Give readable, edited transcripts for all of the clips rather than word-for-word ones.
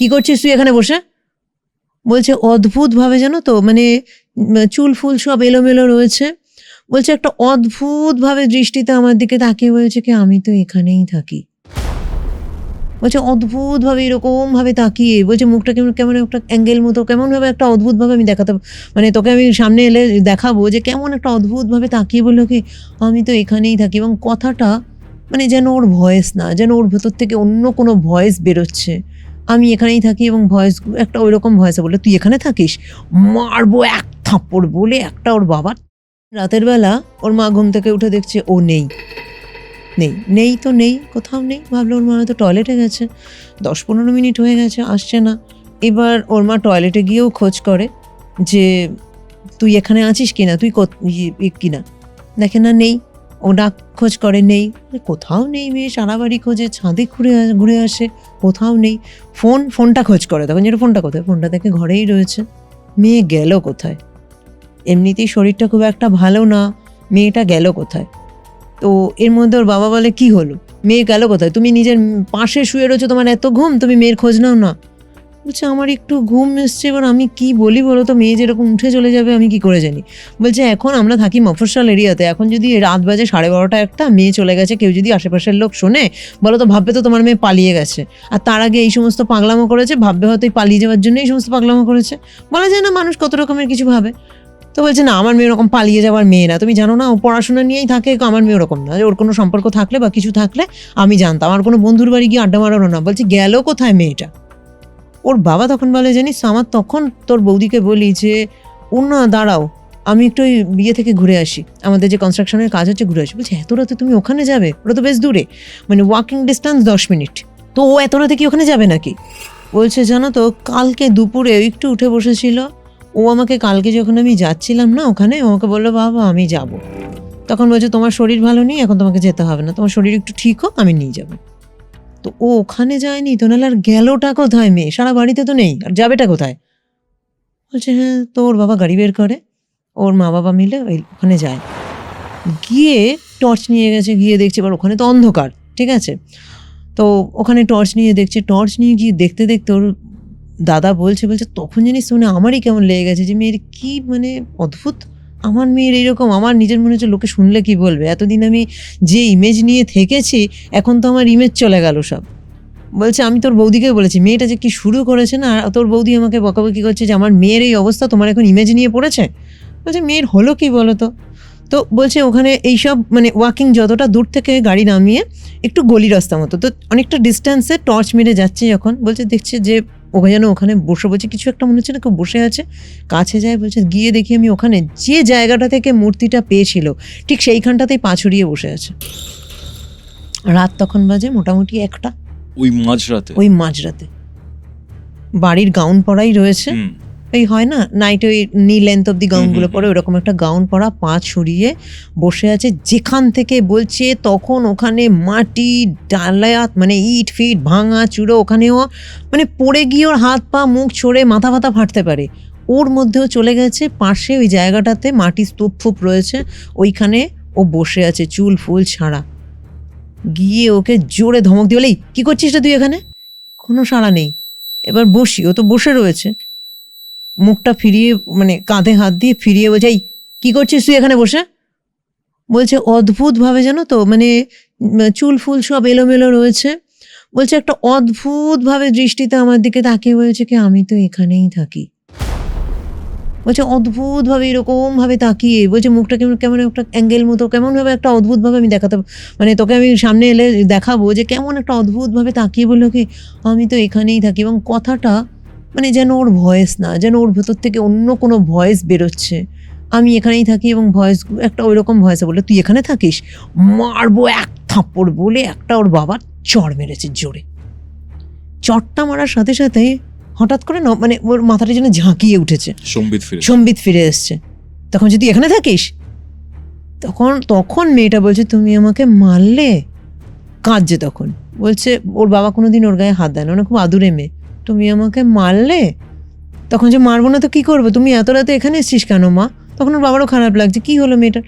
কি করছিস তুই এখানে বসে? বলছে অদ্ভুত ভাবে, জানো তো, মানে চুল ফুল সব এলোমেলো রয়েছে। বলছে একটা অদ্ভুত ভাবে দৃষ্টিতে আমার দিকে তাকিয়ে বলছে কি আমি তো এখানেই থাকি। বলছে অদ্ভুত ভাবে এরকম ভাবে তাকিয়ে, বলছে মুখটা কেমন কেমন একটা অ্যাঙ্গেল মতো, কেমন ভাবে একটা অদ্ভুত ভাবে আমি দেখাতে, মানে তোকে আমি সামনে এলে দেখাবো যে কেমন একটা অদ্ভুত ভাবে তাকিয়ে বললো কি আমি তো এখানেই থাকি। এবং কথাটা মানে যেন ওর ভয়েস না, যেন ওর ভেতর থেকে অন্য কোনো ভয়েস বেরোচ্ছে, আমি এখানেই থাকি। এবং ভয়েস একটা ওই রকম ভয়েসে বললো তুই এখানে থাকিস, মারবো এক থাপ্পড় বলে একটা ওর বাবা। রাতের বেলা ওর মা ঘুম থেকে উঠে দেখছে ও নেই। নেই নেই তো নেই, কোথাও নেই। ভাবলো ওর মা হয়তো টয়লেটে গেছে, 10-15 মিনিট হয়ে গেছে, আসছে না। এবার ওর মা টয়লেটে গিয়েও খোঁজ করে যে তুই এখানে আছিস কিনা, তুই কিনা, দেখে না নেই। ও ডাক খোঁজ করে, নেই, কোথাও নেই। মেয়ে সারা বাড়ি খোঁজে, ছাদে ঘুরে আসে, কোথাও নেই। ফোনটা খোঁজ করে, তখন যেটা ফোনটা কোথায়, ফোনটা দেখে ঘরেই রয়েছে। মেয়ে গেল কোথায়? এমনিতেই শরীরটা খুব একটা ভালো না, মেয়েটা গেল কোথায়? তো এর মধ্যে ওর বাবা বলে কি হলো, মেয়ে গেল কোথায়? তুমি নিজের পাশে শুয়ে রয়েছো, তোমার এত ঘুম, তুমি মেয়ের খোঁজ নাও না। বলছে আমার একটু ঘুম এসছে, এবার আমি কি বলি বলো তো, মেয়ে যেরকম উঠে চলে যাবে আমি কি করে জানি। বলছে এখন আমরা থাকি মফস্বল এরিয়াতে, এখন যদি রাত বাজে 12:30 একটা, মেয়ে চলে গেছে, কেউ যদি আশেপাশের লোক শোনে বলো তো ভাববে তো তোমার মেয়ে পালিয়ে গেছে, আর তার আগে এই সমস্ত পাগলামো করেছে, ভাববে হয়তো পালিয়ে যাওয়ার জন্য এই সমস্ত পাগলামো করেছে। বলা যায় না মানুষ কত রকমের কিছু ভাবে। তো বলছে না, আমার মেয়ে ওরকম পালিয়ে যাওয়ার মেয়ে না, তুমি জানো না ও পড়াশোনা নিয়েই থাকে, আমার মেয়ে ওরকম না। ওর কোনো সম্পর্ক থাকলে বা কিছু থাকলে আমি জানতাম, আমার কোনো বন্ধুর বাড়ি গিয়ে আড্ডা মারারও না। বলছি গেল কোথায় মেয়েটা? ওর বাবা তখন বলে জানিস আমার তখন তোর বৌদিকে বলি যে ও না দাঁড়াও, আমি একটু ওই বিয়ে থেকে ঘুরে আসি, আমাদের যে কনস্ট্রাকশনের কাজ হচ্ছে ঘুরে আসি। বলছে এত রাতে তুমি ওখানে যাবে? ওটা তো বেশ দূরে, মানে ওয়াকিং ডিস্টেন্স 10 মিনিট, তো ও এত রাতে কি ওখানে যাবে নাকি? বলছে জানো তো কালকে দুপুরে একটু উঠে বসেছিল, ও আমাকে কালকে যখন আমি যাচ্ছিলাম না ওখানে, আমাকে বললো বাবা আমি যাব। তখন বলছে তোমার শরীর ভালো নেই, এখন তোমাকে যেতে হবে না, তোমার শরীর একটু ঠিক হোক, আমি নিয়ে যাবো। তো ও ওখানে যায়নি তো, নাহলে আর গেলোটা কোথায়? মেয়ে সারা বাড়িতে তো নেই, আর যাবেটা কোথায়? বলছে হ্যাঁ। তো ওর বাবা গাড়ি বের করে, ওর মা বাবা মিলে ওখানে যায়, গিয়ে টর্চ নিয়ে গেছে, গিয়ে দেখছে এবার ওখানে তো অন্ধকার, ঠিক আছে। তো ওখানে টর্চ নিয়ে দেখছে, টর্চ নিয়ে গিয়ে দেখতে দেখতে ওর দাদা বলছে তখন জানিস মানে আমারই কেমন লেগে গেছে যে মেয়ের কি মানে অদ্ভুত, আমার মেয়ের এইরকম। আমার নিজের মনে হচ্ছে লোকে শুনলে কি বলবে, এতদিন আমি যে ইমেজ নিয়ে থেকেছি এখন তো আমার ইমেজ চলে গেল সব। বলছে আমি তোর বৌদিকে বলেছি, মেয়েটা যে কি শুরু করেছে না, তোর বৌদি আমাকে বকাবকি করছে যে আমার মেয়ের এই অবস্থা, তোমার এখন ইমেজ নিয়ে পড়েছে। বলছে মেয়ের হলো কি বলো তো? তো বলছে ওখানে এইসব মানে ওয়াকিং যতটা দূর থেকে গাড়ি নামিয়ে একটু গলি রাস্তা মতো, তো অনেকটা ডিস্টেন্সে টর্চ মেরে যাচ্ছে যখন, বলছে দেখছে যে ওখানে যেন ওখানে বসে বলছে কিছু একটা মনে হচ্ছে না কেউ বসে আছে। কাছে যায়, বলছে গিয়ে দেখি আমি ওখানে যে জায়গাটা থেকে মূর্তিটা পেয়েছিল ঠিক সেইখানটাতেই পা ছড়িয়ে বসে আছে। রাত তখন বাজে মোটামুটি 1টা, ওই মাঝরাতে বাড়ির গাউন পরাই রয়েছে, ওই হয় না নাইট ওই নি লেন্থ অব দি গাউনগুলো পরে, ওরকম একটা গাউন পরা, পা ছড়িয়ে বসে আছে। যেখান থেকে বলছে তখন ওখানে মাটি ডালায়াত মানে ইট ফিট ভাঙা চুড়ো, ওখানেও মানে পড়ে গিয়ে ওর হাত পা মুখ ছড়ে মাথা ফাতা ফাটতে পারে, ওর মধ্যেও চলে গেছে। পাশে ওই জায়গাটাতে মাটি স্তূপ ফুপ রয়েছে, ওইখানে ও বসে আছে চুল ফুল ছাড়া। গিয়ে ওকে জোরে ধমক দিয়ে বলেই কি করছিস তুই এখানে? কোনো সাড়া নেই। এবার বসি, ও তো বসে রয়েছে, মুখটা ফিরিয়ে মানে কাঁধে হাত দিয়ে ফিরিয়ে বলছে এই কি করছিস তুই এখানে বসে? বলছে অদ্ভুত ভাবে, জানো তো, মানে চুল ফুল সব এলোমেলো রয়েছে। বলছে একটা অদ্ভুত ভাবে দৃষ্টিতে আমার দিকে তাকিয়ে বলছে কি আমি তো এখানেই থাকি। বলছে অদ্ভুত ভাবে এরকম ভাবে তাকিয়ে, বলছে মুখটা কেমন কেমন একটা অ্যাঙ্গেল মতো, কেমন ভাবে একটা অদ্ভুত ভাবে আমি দেখাতে, মানে তোকে আমি সামনে এলে দেখাবো যে কেমন একটা অদ্ভুত ভাবে তাকিয়ে বললো কি আমি তো এখানেই থাকি। এবং কথাটা মানে যেন ওর ভয়েস না, যেন ওর ভেতর থেকে অন্য কোনো ভয়েস বেরোচ্ছে, আমি এখানেই থাকি। এবং ভয়েস একটা ওই রকম ভয়েসে বললো তুই এখানে থাকিস, মারবো এক থাপ্পড় বলে একটা ওর বাবার চড় মেরেছে জোরে। চড়টা মারার সাথে সাথে হঠাৎ করে না মানে ওর মাথাটা যেন ঝাঁকিয়ে উঠেছে, সম্বিত ফিরে এসছে। তখন যদি এখানে থাকিস, তখন মেয়েটা বলছে তুমি আমাকে মারলে, কাঁদছে তখন। বলছে ওর বাবা কোনোদিন ওর গায়ে হাত দেয় না, খুব আদুরে মেয়ে, তুমি আমাকে মারলে। তখন যে মারবো না তো কি করবো, তুমি এত রাতে এখানে এসছিস কেন মা? তখন ওর বাবারও খারাপ লাগছে, কি হলো মেয়েটার?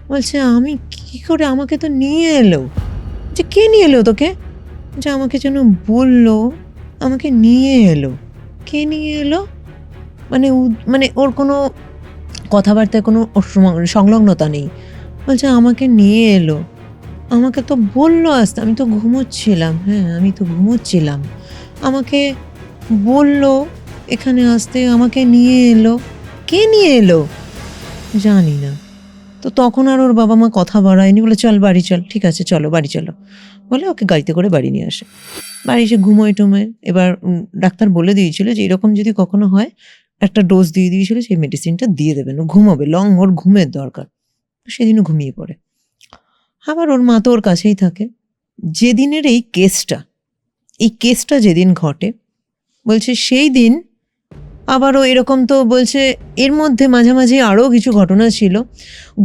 বলছে আমি কি করে, আমাকে তো নিয়ে এলো। যে কে নিয়ে এলো তোকে? যে আমাকে যেন বললো আমাকে নিয়ে এলো। কে নিয়ে এলো? মানে ওর কোনো কথাবার্তায় কোনো সংলগ্নতা নেই। বলছে আমাকে নিয়ে এলো, আমাকে তো বললো আসতে, আমি তো ঘুমোচ্ছিলাম, হ্যাঁ আমি তো ঘুমোচ্ছিলাম, আমাকে বললো এখানে আসতে, আমাকে নিয়ে এলো। কে নিয়ে এলো জানি না। তো তখন আর ওর বাবা মা কথা বাড়ায়নি, বলে চল বাড়ি চল, ঠিক আছে চলো বাড়ি চলো বলে ওকে গাড়িতে করে বাড়ি নিয়ে আসে। বাড়ি এসে ঘুমোয় টুমোয়। এবার ডাক্তার বলে দিয়েছিল যে এরকম যদি কখনো হয়, একটা ডোজ দিয়ে দিয়েছিল, সেই মেডিসিনটা দিয়ে দেবেন, ও ঘুমাবে, ওর ঘুমের দরকার। সেদিনও ঘুমিয়ে পড়ে। আবার ওর মা তো ওর কাছেই থাকে। যেদিনের এই কেসটা যেদিন ঘটে, বলছে সেই দিন আবারও এরকম, তো বলছে এর মধ্যে মাঝামাঝি আরও কিছু ঘটনা ছিল।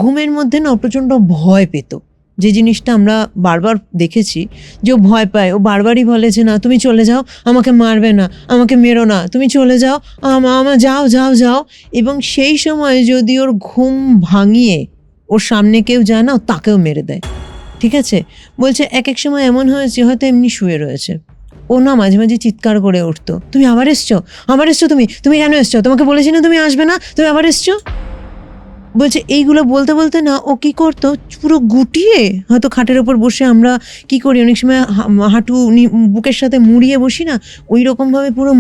ঘুমের মধ্যে না প্রচণ্ড ভয় পেত, যে জিনিসটা আমরা বারবার দেখেছি যে ও ভয় পায়। ও বারবারই বলে যে না তুমি চলে যাও, আমাকে মারবে না, আমাকে মেরো না, তুমি চলে যাও, যাও যাও যাও। এবং সেই সময় যদি ওর ঘুম ভাঙিয়ে ওর সামনে কেউ যায় না, ও তাকেও মেরে দেয়। ঠিক আছে, বলছে এক এক সময় এমন হয়েছে হয়তো এমনি শুয়ে রয়েছে, ও না মাঝে মাঝে চিৎকার করে উঠতো, তুমি আবার এসছো, আবার এসছো, তুমি কেন এসছো, তোমাকে বলেছি না তুমি আসবে না, তুমি আবার এসছো। বলছে এইগুলো বলতে বলতে না ও কি করতো, পুরো গুটিয়ে, হয়তো খাটের ওপর বসে আমরা কি করি অনেক সময় হাঁটু বুকের সাথে মুড়িয়ে বসি না, ওই রকমভাবে পুরো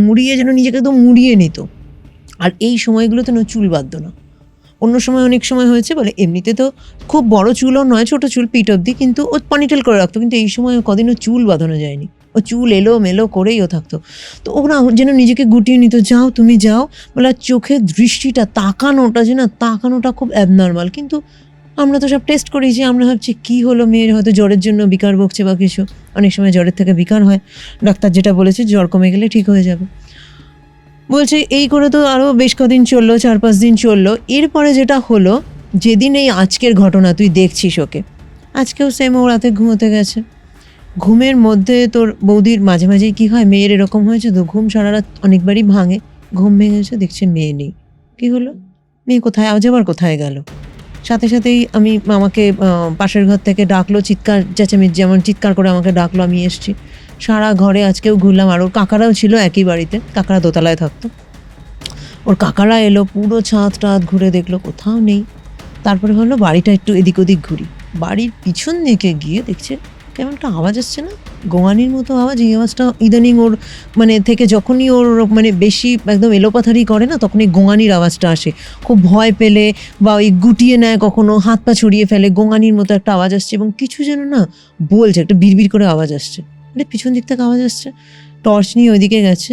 মুড়িয়ে যেন নিজেকে একদম মুড়িয়ে নিত। আর এই সময়গুলোতে না চুল বাঁধতো না। অন্য সময় অনেক সময় হয়েছে বলে এমনিতে তো খুব বড় চুলও নয়, ছোট চুল পিঠ অব্দি, কিন্তু ও পনিটেল করে রাখতো, কিন্তু এই সময় কদিনও চুল বাঁধানো যায়নি, ও চুল এলো মেলো করেই ও থাকতো। তো ও না যেন নিজেকে গুটিয়ে নিত, যাও তুমি যাও বলে। চোখের দৃষ্টিটা, তাকানোটা খুব অ্যাবনর্মাল। কিন্তু আমরা তো সব টেস্ট করেছি, আমরা ভাবছি কী হলো মেয়ের, হয়তো জ্বরের জন্য বিকার বকছে বা কিছু, অনেক সময় জ্বরের থেকে বিকার হয়, ডাক্তার যেটা বলেছে জ্বর কমে গেলে ঠিক হয়ে যাবে। বলছে এই করে তো আরও বেশ কদিন চললো, 4-5 দিন চললো। এরপরে যেটা হলো, যেদিন এই আজকের ঘটনা তুই দেখছিস ওকে, আজকেও সেম ও রাতে ঘুমোতে গেছে। ঘুমের মধ্যে তোর বৌদির মাঝে মাঝেই কী হয়, মেয়ের এরকম হয়েছে তো ঘুম সারা রাত অনেকবারই ভাঙে, ঘুম ভেঙেছে দেখছে মেয়ে নেই। কী হলো, মেয়ে কোথায়, আজ আবার কোথায় গেল? সাথে সাথেই আমি আমাকে পাশের ঘর থেকে ডাকলো, চিৎকার চেঁচামেচি, যেমন চিৎকার করে আমাকে ডাকলো, আমি এসছি। সারা ঘরে আজকেও ঘুরলাম, আর ওর কাকারাও ছিল একই বাড়িতে, কাকারা দোতলায় থাকতো। ওর কাকারা এলো, পুরো ছাদ টাদ ঘুরে দেখলো, কোথাও নেই। তারপরে ভাবলো বাড়িটা একটু এদিক ওদিক ঘুরি। বাড়ির পিছন দিকে গিয়ে দেখছে কেমন একটা আওয়াজ আসছে না, গোয়ানির মতো আওয়াজ। এই আওয়াজটা ইদানিং ওর থেকে যখনই ওর বেশি একদম এলোপাথারি করে না, তখনই গোয়ানির আওয়াজটা আসে। খুব ভয় পেলে বা ওই গুটিয়ে নেয়, কখনো হাত পা ছড়িয়ে ফেলে, গোয়ানির মতো একটা আওয়াজ আসছে, এবং কিছু যেন না বলছে, একটা বিড়বিড় করে আওয়াজ আসছে, পিছন দিক থেকে আওয়াজ আসছে। টর্চ নিয়ে ওইদিকে গেছে,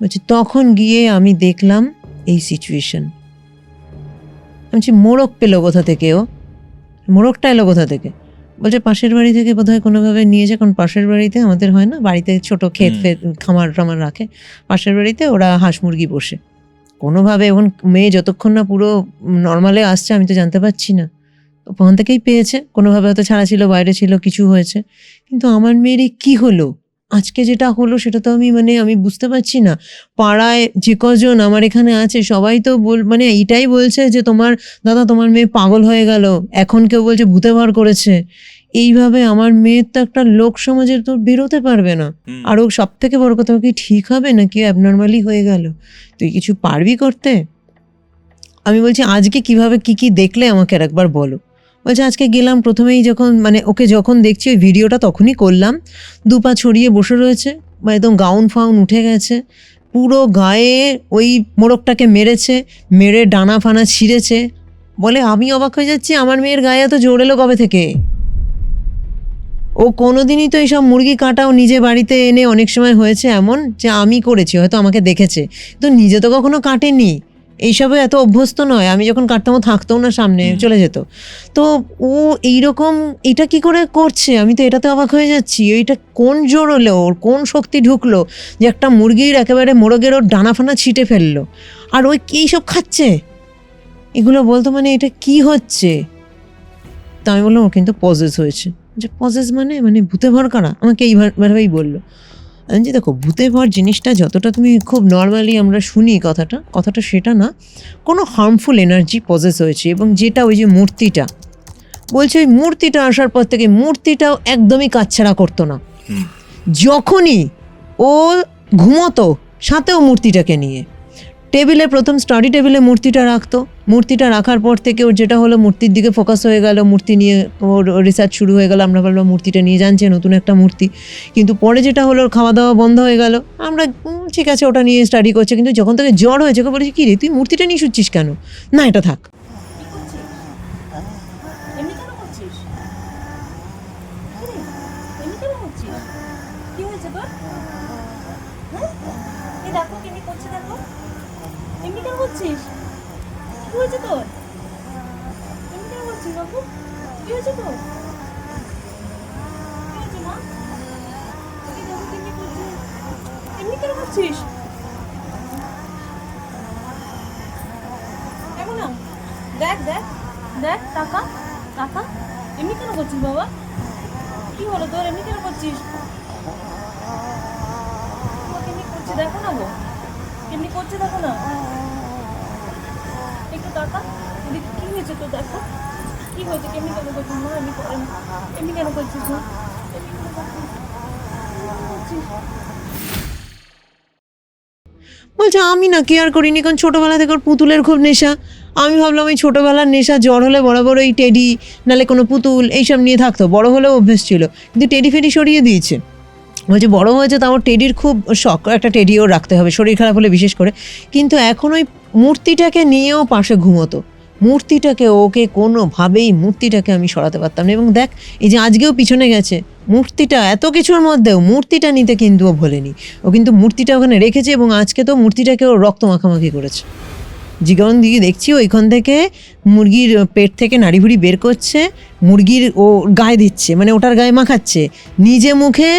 বলছে তখন গিয়ে আমি দেখলাম এই সিচুয়েশন। আমি বলছি মোড়ক পেলো কোথা থেকে, ও মোড়কটা এলো কোথা থেকে? বলছে পাশের বাড়ি থেকে বোধহয় কোনোভাবে নিয়েছে, কারণ পাশের বাড়িতে আমাদের হয় না, বাড়িতে ছোট ক্ষেত খামার টামার রাখে, পাশের বাড়িতে ওরা হাঁস মুরগি বসে কোনোভাবে। এখন মেয়ে যতক্ষণ না পুরো নর্মালে আসছে আমি তো জানতে পারছি না, ওখান থেকেই পেয়েছে কোনোভাবে, হয়তো ছাড়া ছিল, বাইরে ছিল, কিছু হয়েছে। কিন্তু আমার মেয়ের কি হলো আজকে, যেটা হলো সেটা তো আমি বুঝতে পারছি না। পাড়ায় যে কজন আমার এখানে আছে সবাই তো এইটাই বলছে যে তোমার মেয়ে পাগল হয়ে গেল, এখন কেউ বলছে ভূতে ভর করেছে। এইভাবে আমার মেয়ের তো একটা লোক সমাজের তো বেরোতে পারবে না। আর ও সব থেকে বড় কথা, কি ঠিক হবে না কি অ্যাবনর্মালি হয়ে গেল? তুই কিছু পারবি করতে? আমি বলছি আজকে কিভাবে কি দেখলে আমাকে আর একবার বলো। বলছে আজকে গেলাম, প্রথমেই যখন ওকে যখন দেখছি ওই ভিডিওটা তখনই করলাম, 2 পা ছড়িয়ে বসে রয়েছে, একদম গাউন ফাউন উঠে গেছে, পুরো গায়ে ওই মোড়কটাকে মেরে ডানা ফানা ছিঁড়েছে। বলে আমি অবাক হয়ে যাচ্ছি, আমার মেয়ের গায়ে এত জোর এলো কবে থেকে? ও কোনোদিনই তো এইসব মুরগি কাটাও নিজে বাড়িতে এনে, অনেক সময় হয়েছে এমন যে আমি করেছি, হয়তো আমাকে দেখেছে, তো নিজে তো কখনো কাটেনি, এইসবে এত অভ্যস্ত নয়। আমি যখন কাটতামও থাকতেও না, সামনে চলে যেত। তো ও এইরকম এটা কি করে করছে, আমি তো এটাতে অবাক হয়ে যাচ্ছি। এইটা কোন জোর হলো, ওর কোন শক্তি ঢুকলো যে একটা মুরগির একেবারে মোড়গের ওর ডানা ফানা ছিটে ফেললো, আর ওই কী সব খাচ্ছে? এগুলো বলতো এটা কি হচ্ছে? তা আমি বললাম ও কিন্তু পজেস হয়েছে। যে পজেস ভূতে ভর করা, আমাকে এইভাবেই বললো। আমি যে দেখো, ভূতে ভর জিনিসটা যতটা তুমি খুব নর্মালি আমরা শুনি কথাটা সেটা না, কোনো হার্মফুল এনার্জি পজেস হয়েছে। এবং যেটা ওই যে মূর্তিটা বলছে, ওই মূর্তিটা আসার পর থেকে মূর্তিটাও একদমই কাছছাড়া করতো না। যখনই ও ঘুমোতো সাথেও মূর্তিটাকে নিয়ে। টেবিলে প্রথম স্টাডি টেবিলে মূর্তিটা রাখতো, মূর্তিটা রাখার পর থেকে ওর যেটা হলো মূর্তির দিকে ফোকাস হয়ে গেল, মূর্তি নিয়ে ওর রিসার্চ শুরু হয়ে গেল। আমরা ভাবলাম মূর্তিটা নিয়ে জানছে নতুন একটা মূর্তি, কিন্তু পরে যেটা হলো ওর খাওয়া দাওয়া বন্ধ হয়ে গেল। আমরা ঠিক আছে ওটা নিয়ে স্টাডি করছে, কিন্তু যখন তাকে জ্বর হয়েছে ওকে বলেছি কী রে তুই মূর্তিটা নিয়ে শুচ্ছিস কেন? না এটা থাক। এমনি কেন করছিস? এমনি কেন করছিস? কি হয়েছে তোর? হ্যাঁ? এই দেখো কেমনি করছে দেখো। এমনি কেন করছিস? কি হয়েছে তোর? এমনি কেন করছিস বাবু? কি হয়েছে তোর? কি হয়েছে মা? এই দেখো কেমনি করছিস। এমনি কেন করছিস? দেখো না, দেখ দেখ দেখ, টাকা টাকা। এমনি কেন করছিস বাবা? কি হলো তোর? এমনি কেন করছিস? কেমনি করছে দেখো না গো, কেমনি করছে দেখো না। একটু টাকা এদিকে, কি হয়েছে তো দেখো কি হয়েছে। কেমনি কেন করছিস মা? এমনি কেন করছিস মা? এমনি কেন করছিস? বলছে আমি না কেয়ার করিনি, কারণ ছোটোবেলা থেকে ওর পুতুলের খুব নেশা। আমি ভাবলাম ওই ছোটোবেলার নেশা, জ্বর হলে বরাবর ওই টেডি নাহলে কোনো পুতুল এইসব নিয়ে থাকতো, বড় হলেও অভ্যেস ছিল, কিন্তু টেডি ফেডি সরিয়ে দিয়েছে। বলছে বড় হয়েছে তাও টেডির খুব শখ, একটা টেডিও রাখতে হবে শরীর খারাপ হলে বিশেষ করে। কিন্তু এখন ওই মূর্তিটাকে নিয়েও পাশে ঘুমোতো, মূর্তিটাকে ওকে কোনোভাবেই মূর্তিটাকে আমি সরাতে পারতাম না। এবং দেখ এই যে আজকেও পিছনে গেছে মূর্তিটা, এত কিছুর মধ্যেও মূর্তিটা নিতে কিন্তু ও ভোলেনি, ও কিন্তু মূর্তিটা ওখানে রেখেছে। এবং আজকে তো মূর্তিটাকে ও রক্ত মাখামাখি করেছে। জীবন দিয়ে দেখছি ওইখান থেকে মুরগির পেট থেকে নাড়িভুড়ি বের করছে, মুরগির ও গায়ে দিচ্ছে, মানে ওটার গায়ে মাখাচ্ছে, নিজে মুখে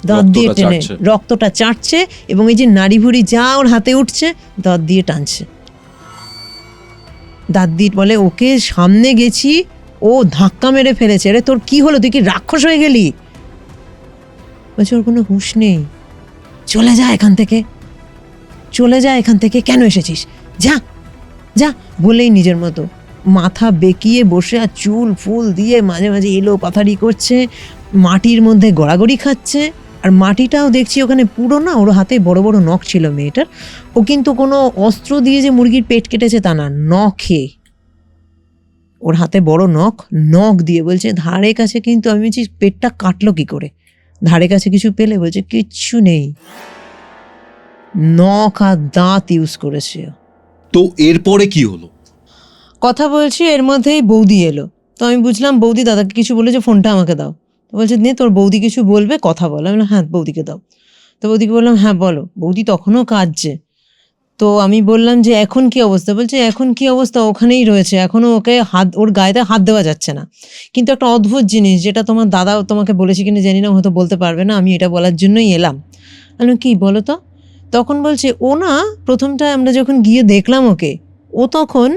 দাঁত দিয়ে টেনে রক্তটা চাটছে, এবং এই যে নাড়িভুড়ি যা ওর হাতে উঠছে দাঁত দিয়ে টানছে। দাঁত দিয়ে বলে ওকে সামনে গেছি, ও ধাক্কা মেরে ফেলেছে। আরে তোর কি হলো, তুই কি রাক্ষস হয়ে গেলি? বলছে ওর কোনো হুঁশ নেই, চলে যা এখান থেকে, চলে যা এখান থেকে, কেন এসেছিস, যা যা বলেই নিজের মতো মাথা বেঁকিয়ে বসে আর চুল ফুল দিয়ে মাঝে মাঝে এলো পাথারি করছে, মাটির মধ্যে গড়াগড়ি খাচ্ছে। আর মাটিটাও দেখছি ওখানে পুরো না, ওর হাতে বড় বড় নখ ছিল মেয়েটার। ও কিন্তু কোনো অস্ত্র দিয়ে যে মুরগির পেট কেটেছে তা না, নখে, ওর হাতে বড় নখ, নখ দিয়ে বলছে ধারে কাছে। কিন্তু আমি বলছি পেটটা কাটলো কি করে, ধারে কাছে কিছু পেলে? বলছে কিচ্ছু নেই, নখ আর দাঁত ইউজ করেছে। তো এরপরে কি হলো? কথা বলছি এর মধ্যেই বৌদি এলো। তো আমি বুঝলাম বৌদি দাদাকে কিছু বলেছে, ফোনটা আমাকে দাও। তো বলছে নে তোর বৌদি কিছু বলবে, কথা বল। আমি বললাম হ্যাঁ বৌদিকে দাও। তো বৌদিকে বললাম হ্যাঁ বলো। বৌদি তখনও কাঁদছে। তো আমি বললাম যে এখন কি অবস্থা? বলছে এখন কি অবস্থা, ওখানেই রয়েছে, এখনও ওকে হাত, ওর গায়েতে হাত দেওয়া যাচ্ছে না। কিন্তু একটা অদ্ভুত জিনিস, যেটা তোমার দাদাও তোমাকে বলেছে কিনা জানি না, হয়তো বলতে পারবে না, আমি এটা বলার জন্যই এলাম। আমি কি বলো তো? তখন বলছে ও না, প্রথমটা আমরা যখন গিয়ে দেখলাম ওকে, ও তখন